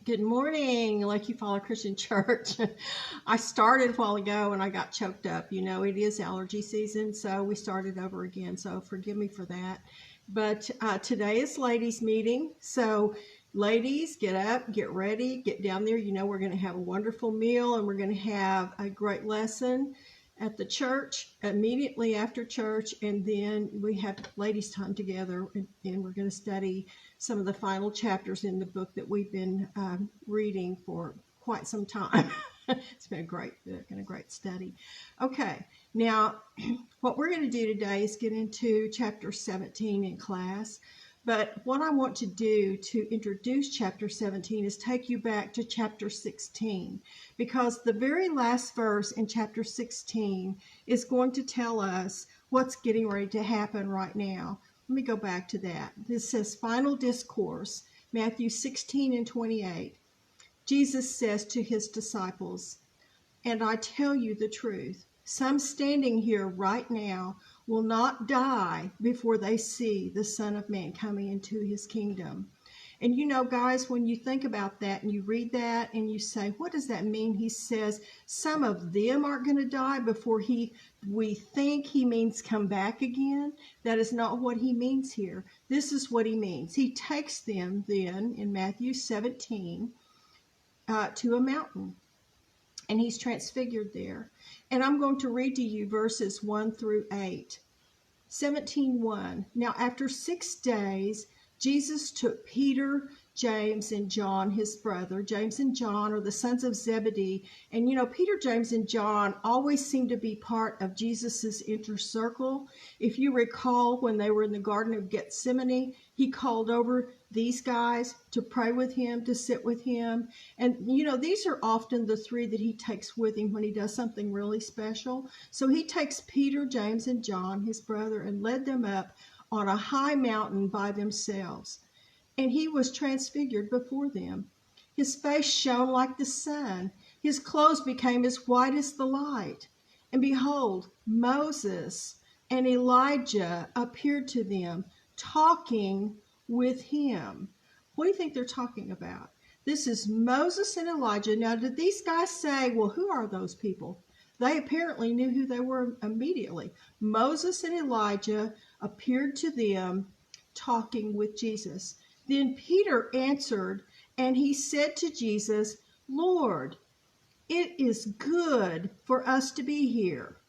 Good morning, Like You Follow Christian Church. I started a while ago and I got choked up. You know, it is allergy season, so we started over again. So forgive me for that. But today is ladies' meeting. So ladies, get up, get ready, get down there. You know, we're going to have a wonderful meal and we're going to have a great lesson at the church immediately after church, and then we have ladies' time together, and we're going to study some of the final chapters in the book that we've been reading for quite some time. It's been a great study. Okay, now what we're going to do today is get into chapter 17 in class. But what I want to do to introduce chapter 17 is take you back to chapter 16, because the very last verse in chapter 16 is going to tell us what's getting ready to happen right now. Let me go back to that. This says, final discourse, Matthew 16:28. Jesus says to his disciples, "And I tell you the truth, some standing here right now will not die before they see the Son of Man coming into his kingdom." And you know, guys, when you think about that and you read that and you say, what does that mean? He says some of them aren't going to die before we think he means come back again. That is not what he means here. This is what he means. He takes them then in Matthew 17 to a mountain, and he's transfigured there. And I'm going to read to you verses 1 through 8. 17:1. Now after 6 days, Jesus took Peter, James, and John, his brother. James and John are the sons of Zebedee. And you know, Peter, James, and John always seem to be part of Jesus's inner circle. If you recall, when they were in the Garden of Gethsemane, he called over these guys to pray with him, to sit with him. And you know, these are often the three that he takes with him when he does something really special. So he takes Peter, James, and John, his brother, and led them up on a high mountain by themselves. And he was transfigured before them. His face shone like the sun. His clothes became as white as the light. And behold, Moses and Elijah appeared to them, talking with him. What do you think they're talking about? This is Moses and Elijah. Now, did these guys say, well, who are those people? They apparently knew who they were immediately. Moses and Elijah appeared to them, talking with Jesus. Then Peter answered, and he said to Jesus, "Lord, it is good for us to be here.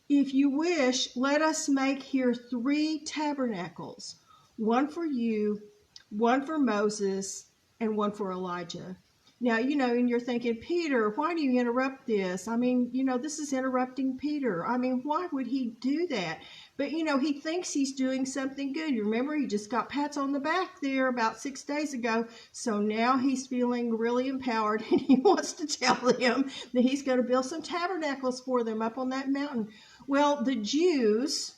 If you wish, let us make here 3 tabernacles, one for you, one for Moses, and one for Elijah." Now, you know, and you're thinking, Peter, why do you interrupt this? I mean, you know, this is interrupting Peter. I mean, why would he do that? But, you know, he thinks he's doing something good. You remember, he just got pats on the back there about 6 days ago. So now he's feeling really empowered, and he wants to tell them that he's going to build some tabernacles for them up on that mountain. Well, the Jews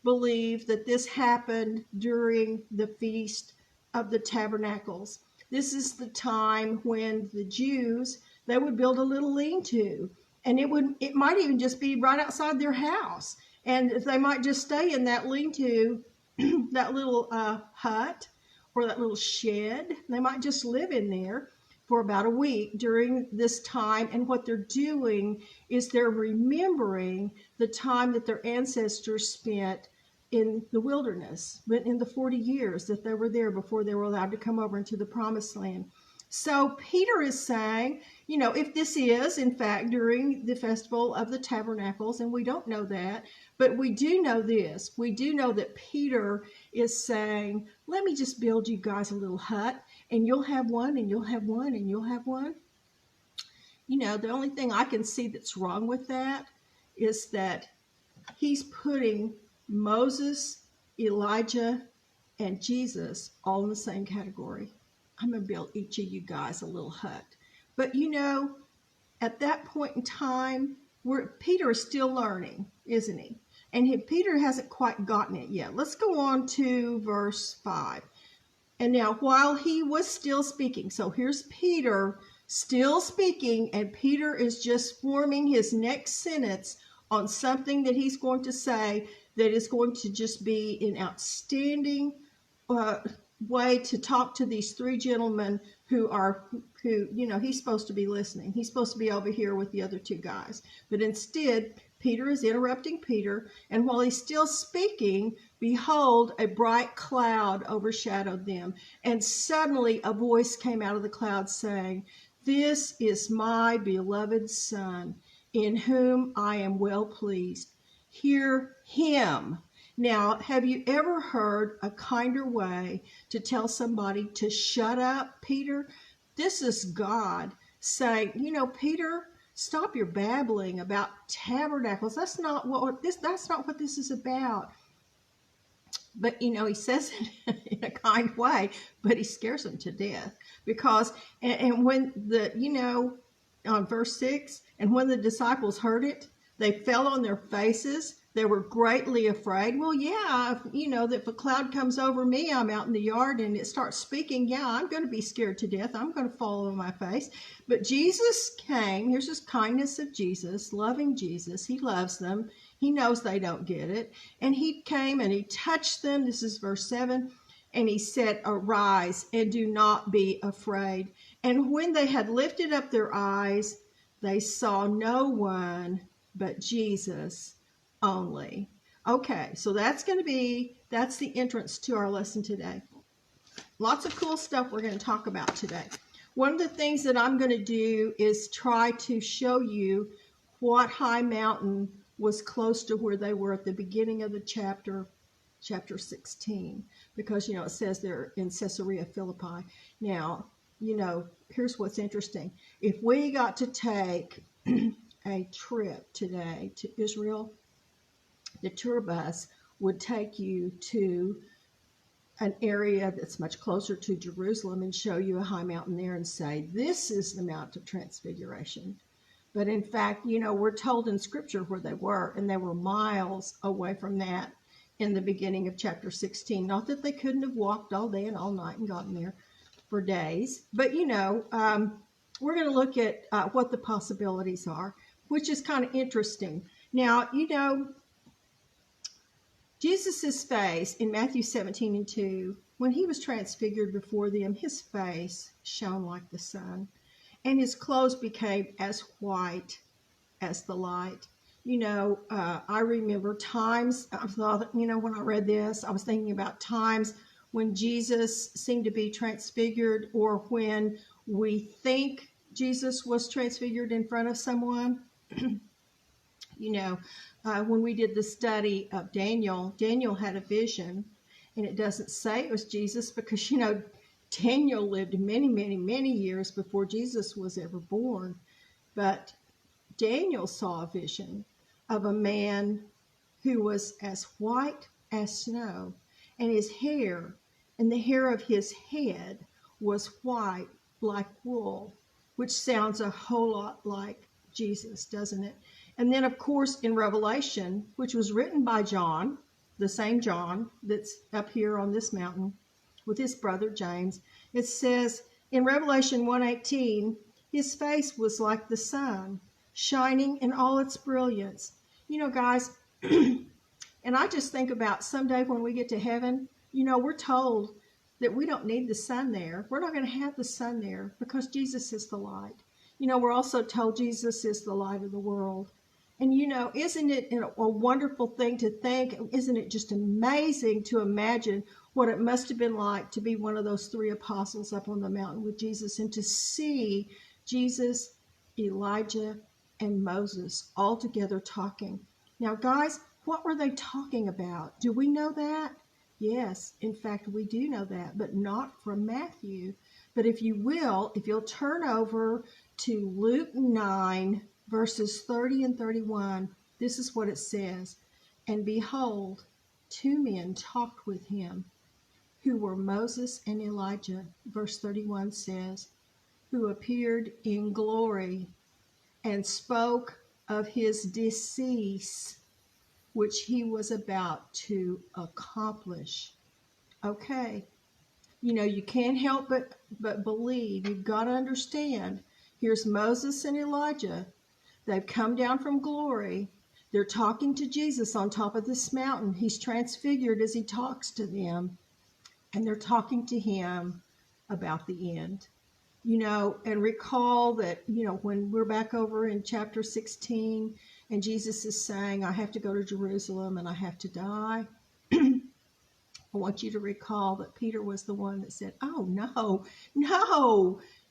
believe that this happened during the Feast of the Tabernacles. This is the time when the Jews, they would build a little lean-to, and it might even just be right outside their house. And they might just stay in that lean-to, that little hut or that little shed. They might just live in there for about a week during this time. And what they're doing is they're remembering the time that their ancestors spent in the wilderness, but in the 40 years that they were there before they were allowed to come over into the promised land. So Peter is saying, you know, if this is in fact during the festival of the tabernacles, and we don't know that, but we do know this. We do know that Peter is saying, let me just build you guys a little hut, and you'll have one, and you'll have one, and you'll have one. You know, the only thing I can see that's wrong with that is that he's putting Moses, Elijah, and Jesus all in the same category. I'm going to build each of you guys a little hut. But you know, at that point in time, Peter is still learning, isn't he? And Peter hasn't quite gotten it yet. Let's go on to verse 5. And now, while he was still speaking, so here's Peter still speaking, and Peter is just forming his next sentence on something that he's going to say that is going to just be an outstanding way to talk to these three gentlemen who, he's supposed to be listening. He's supposed to be over here with the other two guys. But instead, Peter is interrupting Peter, and while he's still speaking, behold, a bright cloud overshadowed them. And suddenly a voice came out of the cloud saying, "This is my beloved Son, in whom I am well pleased. Hear him." Now, have you ever heard a kinder way to tell somebody to shut up, Peter? This is God saying, Peter, stop your babbling about tabernacles. That's not what this is about. But, he says it in a kind way, but he scares them to death. Because, and when on verse 6, and when the disciples heard it, they fell on their faces. They were greatly afraid. Well, yeah, that if a cloud comes over me, I'm out in the yard and it starts speaking, yeah, I'm going to be scared to death. I'm going to fall on my face. But Jesus came. Here's this kindness of Jesus, loving Jesus. He loves them. He knows they don't get it. And he came and he touched them. This is verse 7. And he said, "Arise and do not be afraid." And when they had lifted up their eyes, they saw no one but Jesus only. Okay, so that's the entrance to our lesson today. Lots of cool stuff we're going to talk about today. One of the things that I'm going to do is try to show you what high mountain was close to where they were at the beginning of the chapter 16, because it says they're in Caesarea Philippi. Now, here's what's interesting. If we got to take a trip today to Israel, the tour bus would take you to an area that's much closer to Jerusalem and show you a high mountain there and say, this is the Mount of Transfiguration. But in fact, we're told in Scripture where they were, and they were miles away from that in the beginning of chapter 16. Not that they couldn't have walked all day and all night and gotten there for days, but we're going to look at what the possibilities are, which is kind of interesting. Now, Jesus' face in Matthew 17:2, when he was transfigured before them, his face shone like the sun, and his clothes became as white as the light. I remember times, I thought, when I read this, I was thinking about times when Jesus seemed to be transfigured, or when we think Jesus was transfigured in front of someone. When we did the study of Daniel had a vision, and it doesn't say it was Jesus because, Daniel lived many, many, many years before Jesus was ever born. But Daniel saw a vision of a man who was as white as snow, and his hair and the hair of his head was white like wool, which sounds a whole lot like Jesus, doesn't it? And then, of course, in Revelation, which was written by John, the same John that's up here on this mountain with his brother James, it says in Revelation 1:18, his face was like the sun, shining in all its brilliance. Guys, and I just think about someday when we get to heaven, we're told that we don't need the sun there. We're not going to have the sun there because Jesus is the light. We're also told Jesus is the light of the world. And, isn't it a wonderful thing to think? Isn't it just amazing to imagine what it must have been like to be one of those three apostles up on the mountain with Jesus, and to see Jesus, Elijah, and Moses all together talking? Now, guys, what were they talking about? Do we know that? Yes, in fact, we do know that, but not from Matthew. But if you'll turn over to Luke 9, verses 30 and 31, this is what it says. And behold, two men talked with him, who were Moses and Elijah, verse 31 says, who appeared in glory and spoke of his decease, which he was about to accomplish. Okay, you can't help but believe. You've got to understand. Here's Moses and Elijah. They've come down from glory. They're talking to Jesus on top of this mountain. He's transfigured as he talks to them. and they're talking to him about the end. And recall that, when we're back over in chapter 16 and Jesus is saying, I have to go to Jerusalem and I have to die. I want you to recall that Peter was the one that said, oh, no,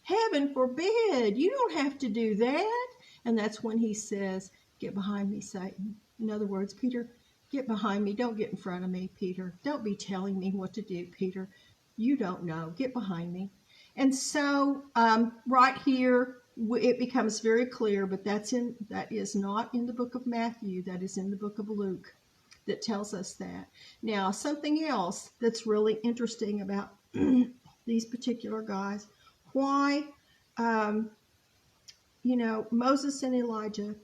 heaven forbid, you don't have to do that. And that's when he says, get behind me, Satan. In other words, Peter, get behind me. Don't get in front of me, Peter. Don't be telling me what to do, Peter. You don't know. Get behind me. And so right here, it becomes very clear, but that is not in the book of Matthew. That is in the book of Luke that tells us that. Now, something else that's really interesting about these particular guys, why, Moses and Elijah.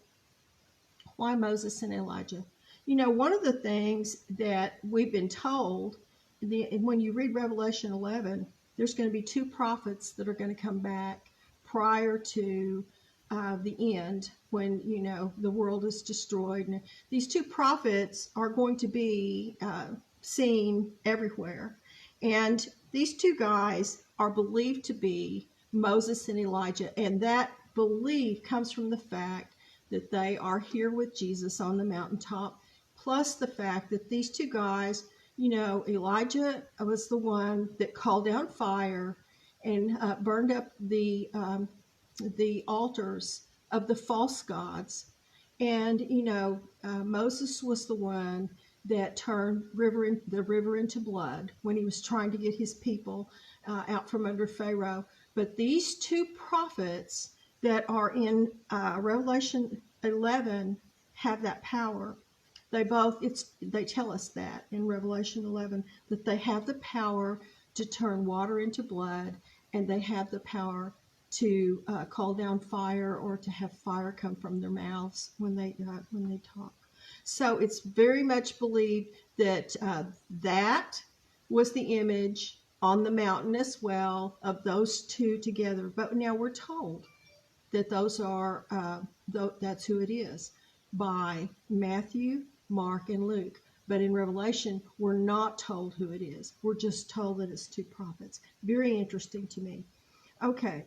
Why Moses and Elijah? One of the things that we've been told, when you read Revelation 11, there's going to be two prophets that are going to come back prior to the end, when the world is destroyed. And these two prophets are going to be seen everywhere, and these two guys are believed to be Moses and Elijah, and that belief comes from the fact that they are here with Jesus on the mountaintop, plus the fact that these two guys, Elijah was the one that called down fire and burned up the altars of the false gods. And, Moses was the one that turned the river into blood when he was trying to get his people out from under Pharaoh. But these two prophets that are in Revelation 11 have that power. They tell us that in Revelation 11, that they have the power to turn water into blood, and they have the power to call down fire, or to have fire come from their mouths when they talk. So it's very much believed that that was the image on the mountain as well of those two together. But now we're told that those are that's who it is by Matthew, Mark, and Luke. But in Revelation, we're not told who it is. We're just told that it's two prophets. Very interesting to me. Okay.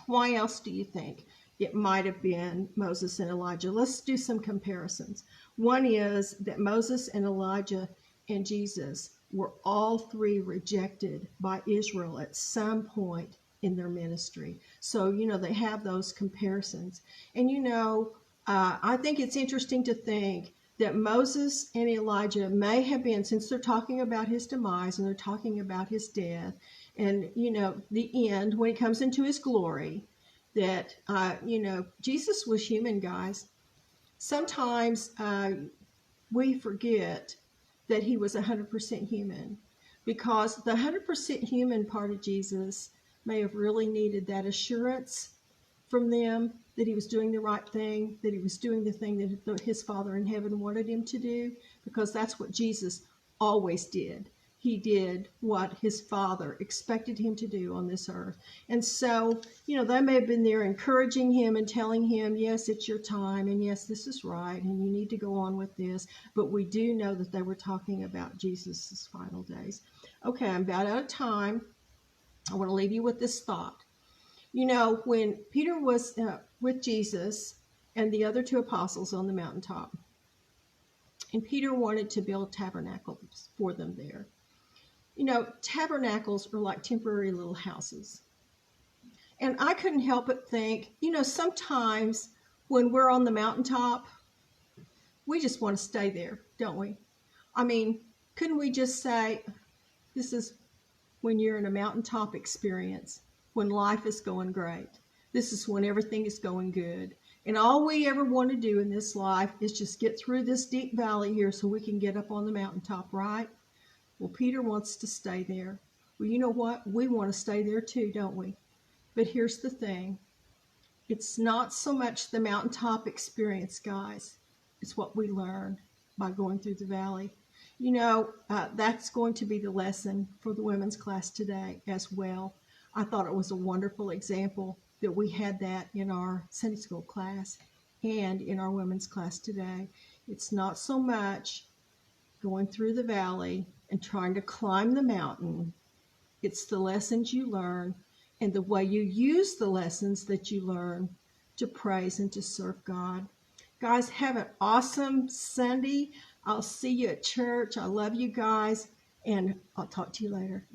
Why else do you think it might have been Moses and Elijah? Let's do some comparisons. One is that Moses and Elijah and Jesus were all three rejected by Israel at some point in their ministry. So, they have those comparisons. And, I think it's interesting to think that Moses and Elijah may have been, since they're talking about his demise and they're talking about his death and, the end when he comes into his glory, that, Jesus was human, guys. Sometimes we forget that he was 100% human, because the 100% human part of Jesus may have really needed that assurance from them that he was doing the right thing, that he was doing the thing that his Father in heaven wanted him to do, because that's what Jesus always did. He did what his Father expected him to do on this earth. And so, they may have been there encouraging him and telling him, yes, it's your time, and yes, this is right, and you need to go on with this. But we do know that they were talking about Jesus' final days. Okay, I'm about out of time. I want to leave you with this thought. When Peter was with Jesus and the other two apostles on the mountaintop, and Peter wanted to build tabernacles for them there. Tabernacles are like temporary little houses. And I couldn't help but think, sometimes when we're on the mountaintop, we just want to stay there, don't we? I mean, couldn't we just say, this is when you're in a mountaintop experience, when life is going great. This is when everything is going good. And all we ever want to do in this life is just get through this deep valley here so we can get up on the mountaintop, right? Well, Peter wants to stay there. Well, you know what? We want to stay there too, don't we? But here's the thing. It's not so much the mountaintop experience, guys. It's what we learn by going through the valley. That's going to be the lesson for the women's class today as well. I thought it was a wonderful example that we had that in our Sunday school class and in our women's class today. It's not so much going through the valley, and trying to climb the mountain. It's the lessons you learn and the way you use the lessons that you learn to praise and to serve God. Guys, have an awesome Sunday. I'll see you at church. I love you guys, and I'll talk to you later.